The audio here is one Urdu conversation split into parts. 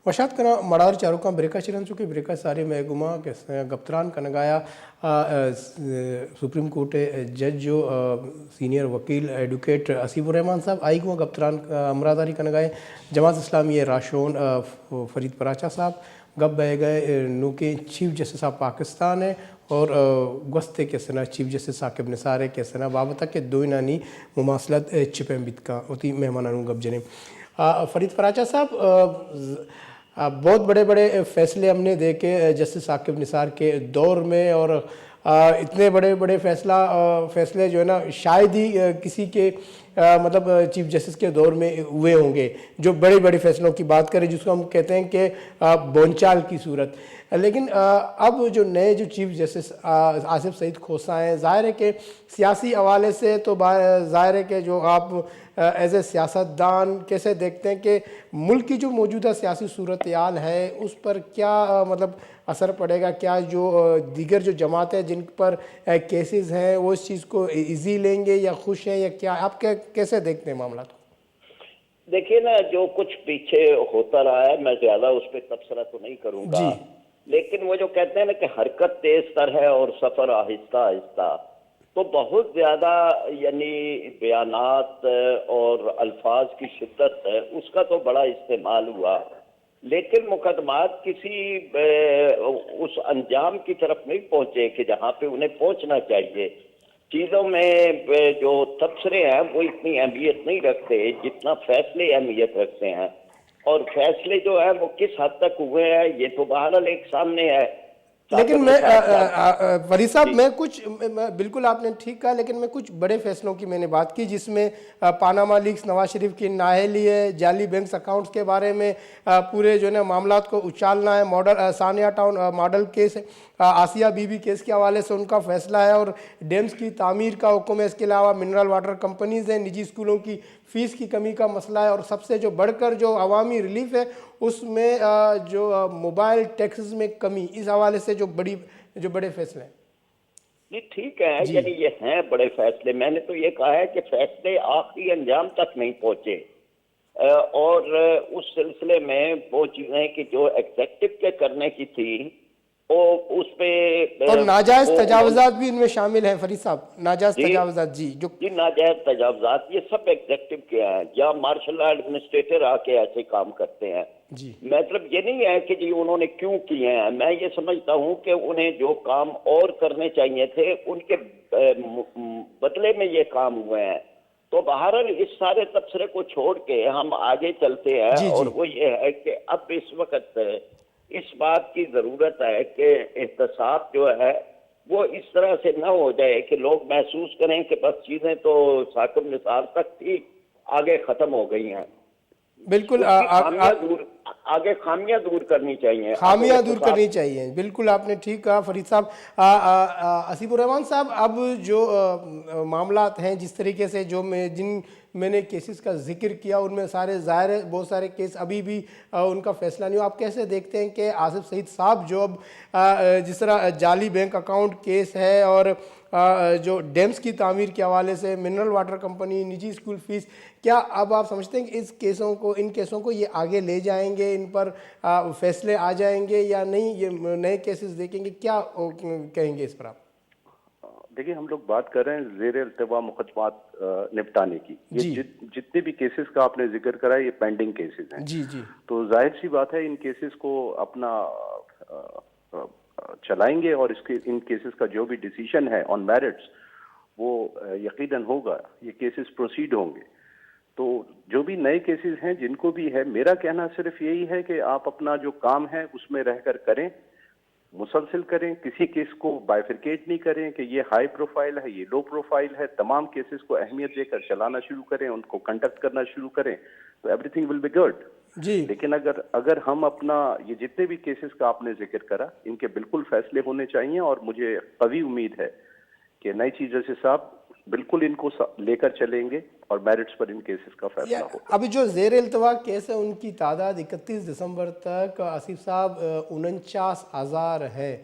وشات کنا مڑار چاروکاں بریکا چرن چکی بریکا ساری محکمہ کے گپتران کنگایا سپریم کورٹ جج جو سینئر وکیل ایڈوکیٹ اسیب الرحمان صاحب آئی کو گپتران امراداری کنگائے جماعت اسلامی راشون فرید پراچا صاحب گپ بہ گئے نو کے چیف جسٹس آف پاکستان ہے اور گوستے کے سنا چیف جسٹس ثاقب نثار کے سنا بابتا کے دو انانی مماثلت چپیں بیت کا ہوتی مہمانوں گپ جنے فرید پراچا صاحب بہت بڑے بڑے فیصلے ہم نے دیکھے جسٹس ثاقب نثار کے دور میں اور اتنے بڑے بڑے فیصلے جو ہے نا شاید ہی کسی کے مطلب چیف جسٹس کے دور میں ہوئے ہوں گے جو بڑے بڑے فیصلوں کی بات کریں جس کو ہم کہتے ہیں کہ بونچال کی صورت. لیکن اب جو نئے جو چیف جسٹس آصف سعید کھوسہ ہیں ظاہر ہے کہ سیاسی حوالے سے تو ظاہر ہے کہ جو آپ ایز اے سیاستدان کیسے دیکھتے ہیں کہ ملک کی جو موجودہ سیاسی صورتحال ہے اس پر کیا مطلب اثر پڑے گا, کیا جو دیگر جو جماعتیں جن پر کیسز ہیں وہ اس چیز کو ایزی لیں گے یا خوش ہیں یا کیا, آپ کیسے دیکھتے ہیں معاملات کو؟ دیکھیے نا جو کچھ پیچھے ہوتا رہا ہے میں زیادہ اس پہ تبصرہ تو نہیں کروں گا لیکن وہ جو کہتے ہیں نا کہ حرکت تیز تر ہے اور سفر آہستہ آہستہ, تو بہت زیادہ یعنی بیانات اور الفاظ کی شدت ہے اس کا تو بڑا استعمال ہوا لیکن مقدمات کسی اس انجام کی طرف نہیں پہنچے کہ جہاں پہ انہیں پہنچنا چاہیے. چیزوں میں جو تبصرے ہیں وہ اتنی اہمیت نہیں رکھتے جتنا فیصلے اہمیت رکھتے ہیں, اور فیصلے جو ہیں وہ کس حد تک ہوئے ہیں یہ تو بہرحال ایک سامنے ہے. لیکن میں فرید صاحب میں کچھ بالکل آپ نے ٹھیک کہا لیکن میں کچھ بڑے فیصلوں کی میں نے بات کی جس میں پاناما لیکس, نواز شریف کی نااہلی ہے, جعلی بینکس اکاؤنٹس کے بارے میں پورے جو ہے نا معاملات کو اچالنا ہے, ماڈل ثانیہ town model case, Asia Bibi case کے حوالے سے ان کا فیصلہ ہے اور ڈیمز کی تعمیر کا حکم ہے. اس کے علاوہ منرل واٹر کمپنیز ہیں, نجی اسکولوں کی فیس کی کمی کا مسئلہ ہے, اور سب سے جو بڑھ کر جو عوامی ریلیف ہے اس میں جو موبائل ٹیکسز میں کمی, اس حوالے سے جو بڑے فیصلے ہیں. نہیں ٹھیک ہے یعنی یہ ہیں بڑے فیصلے. میں نے تو یہ کہا ہے کہ فیصلے آخری انجام تک نہیں پہنچے اور اس سلسلے میں وہ چیزیں کہ جو ایگزیکٹو کے کرنے کی تھی اس پہ اور ناجائز تجاوزات بھی ان میں شامل ہیں فرید صاحب, ناجائز تجاوزات جی ناجائز تجاوزات یہ سب ایگزیکٹو کے ہیں یا مارشل لا ایڈمنسٹریٹر آ کے ایسے کام کرتے ہیں. مطلب یہ نہیں ہے کہ جی انہوں نے کیوں کیے ہیں, میں یہ سمجھتا ہوں کہ انہیں جو کام اور کرنے چاہیے تھے ان کے بدلے میں یہ کام ہوئے ہیں. تو بہرحال اس سارے تبصرے کو چھوڑ کے ہم آگے چلتے ہیں اور وہ یہ ہے کہ اب اس وقت اس بات کی ضرورت ہے کہ احتساب جو ہے وہ اس طرح سے نہ ہو جائے کہ لوگ محسوس کریں کہ بس چیزیں تو ثاقب نثار تک تھی آگے ختم ہو گئی ہیں. بالکل آگے خامیاں دور کرنی چاہیے, خامیاں دور کرنی چاہیے. بالکل آپ نے ٹھیک کہا فرید صاحب. اسیب الرحمان صاحب اب جو معاملات ہیں جس طریقے سے جو میں نے کیسز کا ذکر کیا ان میں سارے ظاہر ہے بہت سارے کیس ابھی بھی ان کا فیصلہ نہیں ہوا. آپ کیسے دیکھتے ہیں کہ آصف سعید صاحب جو اب جس طرح جعلی بینک اکاؤنٹ کیس ہے اور جو ڈیمز کی تعمیر کے حوالے سے منرل واٹر کمپنی, نجی اسکول فیس, کیا اب آپ سمجھتے ہیں کہ ان کیسوں کو یہ آگے لے جائیں گے, ان پر فیصلے آ جائیں گے یا نہیں, یہ نئے کیسز دیکھیں گے, کیا کہیں گے اس پر آپ؟ دیکھیں ہم لوگ بات کر رہے ہیں زیر التوا مقدمات نپٹانے کی. یہ جتنے بھی کیسز کا آپ نے ذکر کرا ہے یہ پینڈنگ کیسز ہیں. تو ظاہر سی بات ہے ان کیسز کو اپنا چلائیں گے اور ان کیسز کا جو بھی ڈیسیشن ہے آن میرٹس وہ یقیناً ہوگا. یہ کیسز پروسیڈ ہوں گے. تو جو بھی نئے کیسز ہیں جن کو بھی ہے, میرا کہنا صرف یہی ہے کہ آپ اپنا جو کام ہے اس میں رہ کر کریں, مسلسل کریں, کسی کیس کو بائیفرکیٹ نہیں کریں کہ یہ ہائی پروفائل ہے یہ لو پروفائل ہے. تمام کیسز کو اہمیت دے کر چلانا شروع کریں, ان کو کنڈکٹ کرنا شروع کریں تو everything will be good. لیکن اگر ہم اپنا یہ جتنے بھی کیسز کا آپ نے ذکر کرا ان کے بالکل فیصلے ہونے چاہیے, اور مجھے قوی امید ہے کہ نئی چیف جسٹس صاحب بالکل ان کو لے کر چلیں گے اور میرٹس پر ان کیسز کا فیصلہ ہوگا. ابھی جو زیر التوا کیس ہے ان کی تعداد 31 دسمبر تک آصف صاحب 49,000 ہے.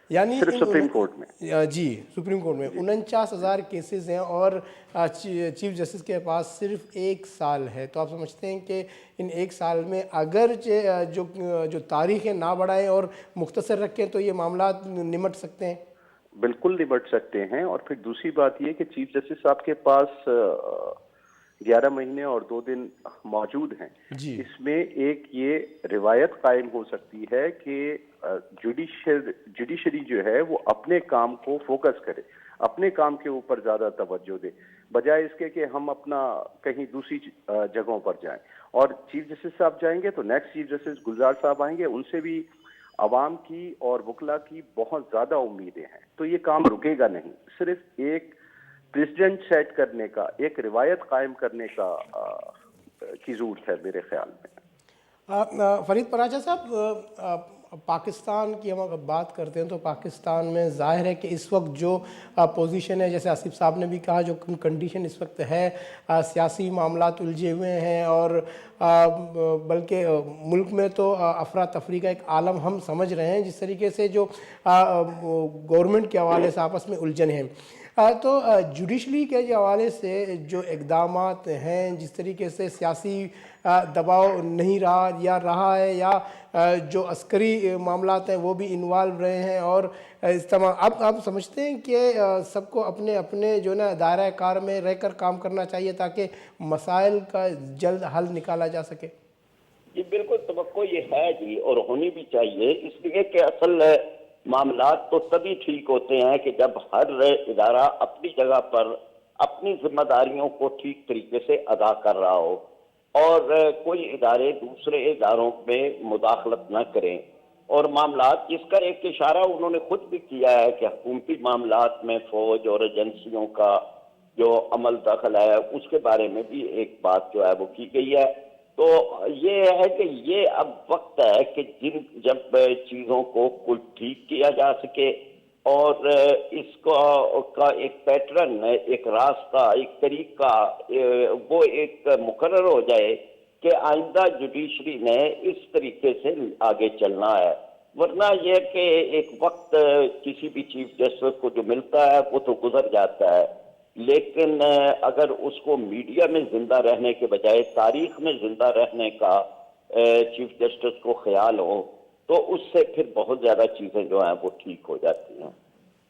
یعنی صرف سپریم کورٹ میں جی سپریم کورٹ میں 49,000 کیسز ہیں اور چیف جسٹس کے پاس صرف 1 سال ہے. تو آپ سمجھتے ہیں کہ ان 1 سال میں اگر جو تاریخیں نہ بڑھائیں اور مختصر رکھیں تو یہ معاملات نمٹ سکتے ہیں؟ بالکل نمٹ سکتے ہیں. اور پھر دوسری بات یہ کہ چیف جسٹس صاحب کے پاس 11 مہینے اور 2 دن موجود ہیں. اس میں ایک یہ روایت قائم ہو سکتی ہے کہ جوڈیشری جو ہے وہ اپنے کام کو فوکس کرے, اپنے کام کے اوپر زیادہ توجہ دے, بجائے اس کے کہ ہم اپنا کہیں دوسری جگہوں پر جائیں. اور چیف جسٹس صاحب جائیں گے تو نیکسٹ چیف جسٹس گلزار صاحب آئیں گے, ان سے بھی عوام کی اور وکلا کی بہت زیادہ امیدیں ہیں. تو یہ کام رکے گا نہیں. صرف ایک پریسیڈنٹ سیٹ کرنے کا, ایک روایت قائم کرنے کا کی ضرورت ہے میرے خیال میں. فرید پراچا صاحب, پاکستان کی ہم اگر بات کرتے ہیں تو پاکستان میں ظاہر ہے کہ اس وقت جو پوزیشن ہے, جیسے آصف صاحب نے بھی کہا, جو کنڈیشن اس وقت ہے, سیاسی معاملات الجھے ہوئے ہیں اور بلکہ ملک میں تو افراتفری کا ایک عالم ہم سمجھ رہے ہیں جس طریقے سے جو گورنمنٹ کے حوالے سے آپس میں الجھن ہیں. تو جوڈیشری کے حوالے سے جو اقدامات ہیں, جس طریقے سے سیاسی دباؤ نہیں رہا ہے یا جو عسکری معاملات ہیں وہ بھی انوالو رہے ہیں, اور اس تمام اب آپ سمجھتے ہیں کہ سب کو اپنے اپنے جو نا دائرہ کار میں رہ کر کام کرنا چاہیے تاکہ مسائل کا جلد حل نکالا جا سکے؟ جی بالکل, توقع یہ ہے جی, اور ہونی بھی چاہیے, اس لیے کہ اصل معاملات تو تبھی ٹھیک ہوتے ہیں کہ جب ہر ادارہ اپنی جگہ پر اپنی ذمہ داریوں کو ٹھیک طریقے سے ادا کر رہا ہو اور کوئی ادارے دوسرے اداروں میں مداخلت نہ کریں. اور معاملات, جس کا ایک اشارہ انہوں نے خود بھی کیا ہے کہ حکومتی معاملات میں فوج اور ایجنسیوں کا جو عمل دخل ہے اس کے بارے میں بھی ایک بات جو ہے وہ کی گئی ہے. تو یہ ہے کہ یہ اب وقت ہے کہ جب چیزوں کو کل ٹھیک کیا جا سکے اور اس کا ایک پیٹرن, ایک راستہ, ایک طریقہ وہ ایک مقرر ہو جائے کہ آئندہ جوڈیشری نے اس طریقے سے آگے چلنا ہے. ورنہ یہ کہ ایک وقت کسی بھی چیف جسٹس کو جو ملتا ہے وہ تو گزر جاتا ہے, لیکن اگر اس کو میڈیا میں زندہ رہنے کے بجائے تاریخ میں زندہ رہنے کا چیف جسٹس کو خیال ہو تو اس سے پھر بہت زیادہ چیزیں جو ہیں وہ ٹھیک ہو جاتی ہیں.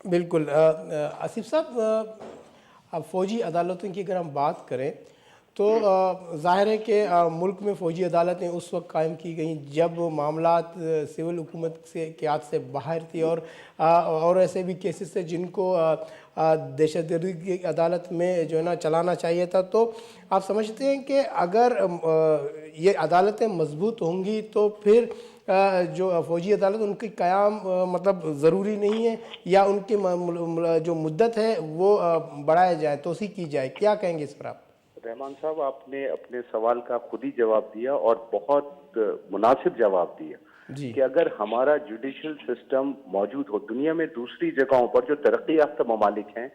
بالکل. آصف صاحب, اب فوجی عدالتوں کی اگر ہم بات کریں تو ظاہر ہے کہ ملک میں فوجی عدالتیں اس وقت قائم کی گئیں جب معاملات سول حکومت کے ہاتھ سے باہر تھی, اور ایسے بھی کیسز تھے جن کو دہشت گردی کی عدالت میں جو ہے نا چلانا چاہیے تھا. تو آپ سمجھتے ہیں کہ اگر یہ عدالتیں مضبوط ہوں گی تو پھر جو فوجی عدالت ان کی قیام مطلب ضروری نہیں ہے, یا ان کی جو مدت ہے وہ بڑھایا جائے, توسیع کی جائے؟ کیا کہیں گے اس پر آپ؟ رحمان صاحب, آپ نے اپنے سوال کا خود ہی جواب دیا اور بہت مناسب جواب دیا کہ اگر ہمارا جوڈیشل سسٹم موجود ہو, دنیا میں دوسری جگہوں پر جو ترقی یافتہ ممالک ہیں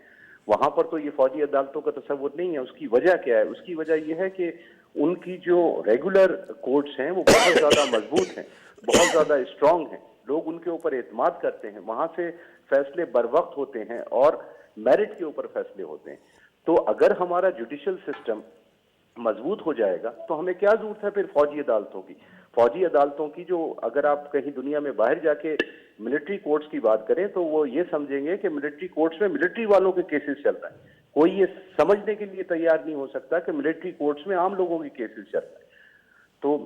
وہاں پر تو یہ فوجی عدالتوں کا تصور نہیں ہے. اس کی وجہ کیا ہے؟ اس کی وجہ یہ ہے کہ ان کی جو ریگولر کورٹس ہیں وہ بہت زیادہ مضبوط ہیں, بہت زیادہ اسٹرانگ ہیں, لوگ ان کے اوپر اعتماد کرتے ہیں, وہاں سے فیصلے بر وقت ہوتے ہیں اور میرٹ کے اوپر فیصلے ہوتے ہیں. تو اگر ہمارا جوڈیشل سسٹم مضبوط ہو جائے گا تو ہمیں کیا ضرورت ہے پھر فوجی عدالتوں کی؟ فوجی عدالتوں کی جو اگر آپ کہیں دنیا میں باہر جا کے ملٹری کورٹس کی بات کریں تو وہ یہ سمجھیں گے کہ ملٹری کورٹس میں ملٹری والوں کے کیسز چل رہے ہیں. کوئی یہ سمجھنے کے لیے تیار نہیں ہو سکتا کہ ملٹری کورٹس میں عام لوگوں کے کیسز چل رہے ہیں. تو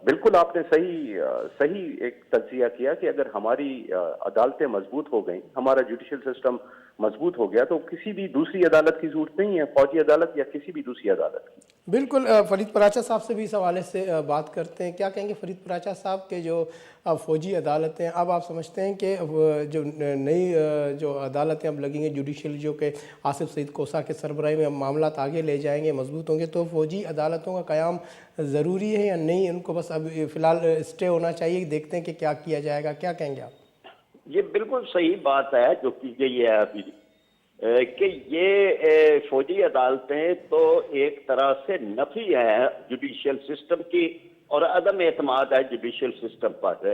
بالکل آپ نے صحیح ایک تجزیہ کیا کہ اگر ہماری عدالتیں مضبوط ہو گئیں, ہمارا جوڈیشل سسٹم مضبوط ہو گیا تو کسی بھی دوسری عدالت کی ضرورت نہیں ہے, فوجی عدالت یا کسی بھی دوسری عدالت کی. بالکل. فرید پراچا صاحب سے بھی اس حوالے سے بات کرتے ہیں. کیا کہیں گے فرید پراچا صاحب کے جو فوجی عدالتیں اب آپ سمجھتے ہیں کہ جو نئی جو عدالتیں اب لگیں گے جوڈیشل, جو کہ آصف سعید کوسہ کے سربراہی میں معاملات آگے لے جائیں گے, مضبوط ہوں گے, تو فوجی عدالتوں کا قیام ضروری ہے یا نہیں؟ ان کو بس اب فی الحال اسٹے ہونا چاہیے, دیکھتے ہیں کہ کیا کیا جائے گا. کیا کہیں گے آپ؟ یہ بالکل صحیح بات ہے جو کی گئی ہے ابھی کہ یہ فوجی عدالتیں تو ایک طرح سے نفی ہے جوڈیشل سسٹم کی اور عدم اعتماد ہے جوڈیشل سسٹم پر.